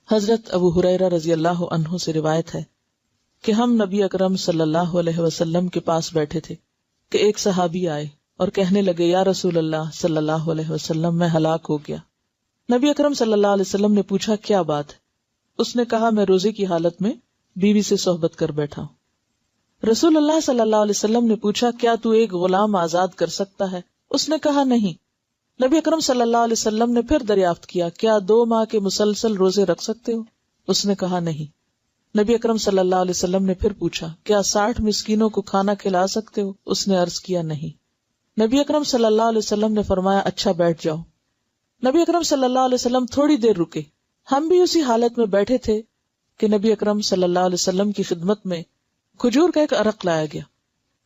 حضرت ابو ہریرہ رضی اللہ عنہ سے روایت ہے کہ ہم نبی اکرم صلی اللہ علیہ وسلم کے پاس بیٹھے تھے کہ ایک صحابی آئے اور کہنے لگے یا رسول اللہ صلی اللہ علیہ وسلم میں ہلاک ہو گیا۔ نبی اکرم صلی اللہ علیہ وسلم نے پوچھا کیا بات ہے؟ اس نے کہا میں روزے کی حالت میں بیوی سے صحبت کر بیٹھا ہوں۔ رسول اللہ صلی اللہ علیہ وسلم نے پوچھا کیا تو ایک غلام آزاد کر سکتا ہے؟ اس نے کہا نہیں۔ نبی اکرم صلی اللہ علیہ وسلم نے پھر دریافت کیا کیا 2 ماہ کے مسلسل روزے رکھ سکتے ہو؟ اس نے کہا نہیں۔ نبی اکرم صلی اللہ علیہ وسلم نے پھر پوچھا کیا 60 مسکینوں کو کھانا کھلا سکتے ہو؟ اس نے عرض کیا نہیں۔ نبی اکرم صلی اللہ علیہ وسلم نے فرمایا اچھا بیٹھ جاؤ۔ نبی اکرم صلی اللہ علیہ وسلم تھوڑی دیر رکے، ہم بھی اسی حالت میں بیٹھے تھے کہ نبی اکرم صلی اللہ علیہ وسلم کی خدمت میں کھجور کا ایک عرق لایا گیا۔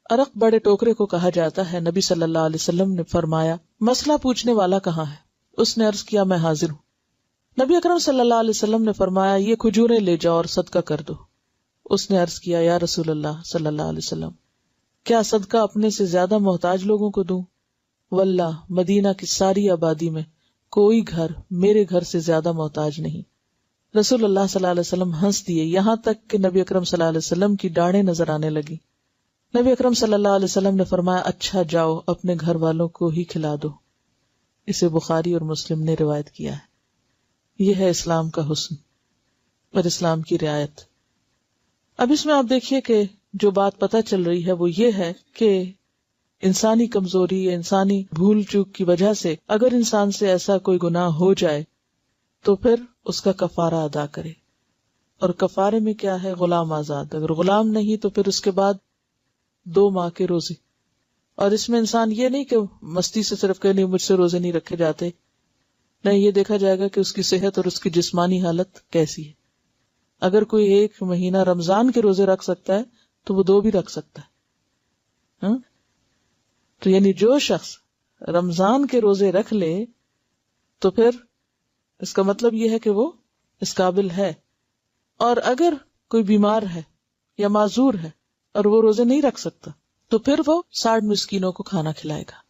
عرق بڑے ٹوکرے کو کہا جاتا ہے۔ نبی صلی اللہ علیہ وسلم نے فرمایا مسئلہ پوچھنے والا کہاں ہے؟ اس نے عرض کیا میں حاضر ہوں۔ نبی اکرم صلی اللہ علیہ وسلم نے فرمایا یہ کھجوریں لے جاؤ اور صدقہ کر دو۔ اس نے عرض کیا یا رسول اللہ صلی اللہ علیہ وسلم کیا صدقہ اپنے سے زیادہ محتاج لوگوں کو دوں؟ واللہ مدینہ کی ساری آبادی میں کوئی گھر میرے گھر سے زیادہ محتاج نہیں۔ رسول اللہ صلی اللہ علیہ وسلم ہنس دیے یہاں تک کہ نبی اکرم صلی اللہ علیہ وسلم کی ڈاڑیں نظر آنے لگی۔ نبی اکرم صلی اللہ علیہ وسلم نے فرمایا اچھا جاؤ اپنے گھر والوں کو ہی کھلا دو۔ اسے بخاری اور مسلم نے روایت کیا ہے۔ یہ ہے اسلام کا حسن اور اسلام کی رعایت۔ اب اس میں آپ دیکھیے کہ جو بات پتہ چل رہی ہے وہ یہ ہے کہ انسانی کمزوری یا انسانی بھول چوک کی وجہ سے اگر انسان سے ایسا کوئی گناہ ہو جائے تو پھر اس کا کفارہ ادا کرے، اور کفارے میں کیا ہے؟ غلام آزاد۔ اگر غلام نہیں تو پھر اس کے بعد 2 ماہ کے روزے۔ اور اس میں انسان یہ نہیں کہ مستی سے صرف کہ نہیں مجھ سے روزے نہیں رکھے جاتے، نہیں، یہ دیکھا جائے گا کہ اس کی صحت اور اس کی جسمانی حالت کیسی ہے۔ اگر کوئی 1 مہینہ رمضان کے روزے رکھ سکتا ہے تو وہ 2 بھی رکھ سکتا ہے۔ تو یعنی جو شخص رمضان کے روزے رکھ لے تو پھر اس کا مطلب یہ ہے کہ وہ اس قابل ہے۔ اور اگر کوئی بیمار ہے یا معذور ہے اور وہ روزے نہیں رکھ سکتا تو پھر وہ 60 مسکینوں کو کھانا کھلائے گا۔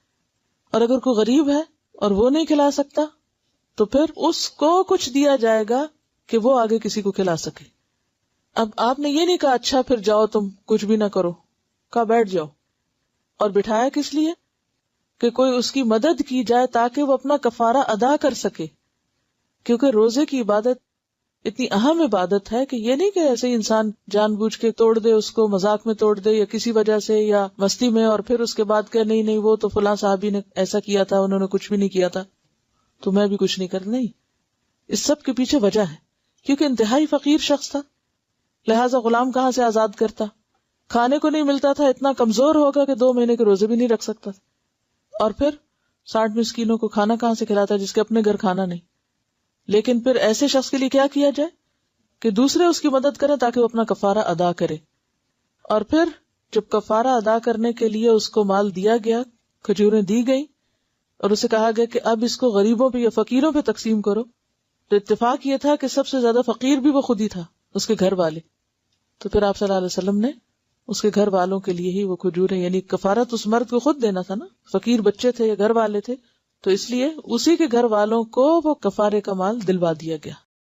اور اگر کوئی غریب ہے اور وہ نہیں کھلا سکتا تو پھر اس کو کچھ دیا جائے گا کہ وہ آگے کسی کو کھلا سکے۔ اب آپ نے یہ نہیں کہا اچھا پھر جاؤ تم کچھ بھی نہ کرو، کہا بیٹھ جاؤ۔ اور بٹھایا کس لیے؟ کہ کوئی اس کی مدد کی جائے تاکہ وہ اپنا کفارہ ادا کر سکے، کیونکہ روزے کی عبادت اتنی اہم عبادت ہے کہ یہ نہیں کہ ایسے ہی انسان جان بوجھ کے توڑ دے، اس کو مذاق میں توڑ دے یا کسی وجہ سے یا مستی میں، اور پھر اس کے بعد کہ نہیں وہ تو فلاں صحابی نے ایسا کیا تھا، انہوں نے کچھ بھی نہیں کیا تھا تو میں بھی کچھ نہیں کر۔ نہیں، اس سب کے پیچھے وجہ ہے، کیونکہ انتہائی فقیر شخص تھا، لہٰذا غلام کہاں سے آزاد کرتا؟ کھانے کو نہیں ملتا تھا، اتنا کمزور ہوگا کہ 2 مہینے کے روزے بھی نہیں رکھ سکتا تھا، اور پھر 60 مسکینوں کو کھانا کہاں سے کھلاتا جس کے اپنے گھر کھانا نہیں۔ لیکن پھر ایسے شخص کے لیے کیا کیا جائے کہ دوسرے اس کی مدد کریں تاکہ وہ اپنا کفارہ ادا کرے۔ اور پھر جب کفارہ ادا کرنے کے لیے اس کو مال دیا گیا، کھجوریں دی گئیں، اور اسے کہا گیا کہ اب اس کو غریبوں پہ یا فقیروں پہ تقسیم کرو، تو اتفاق یہ تھا کہ سب سے زیادہ فقیر بھی وہ خود ہی تھا، اس کے گھر والے۔ تو پھر آپ صلی اللہ علیہ وسلم نے اس کے گھر والوں کے لیے ہی وہ کھجوریں، یعنی کفارت اس مرد کو خود دینا تھا نا، فقیر بچے تھے یا گھر والے تھے، تو اس لیے اسی کے گھر والوں کو وہ کفارے کا مال دلوا دیا گیا۔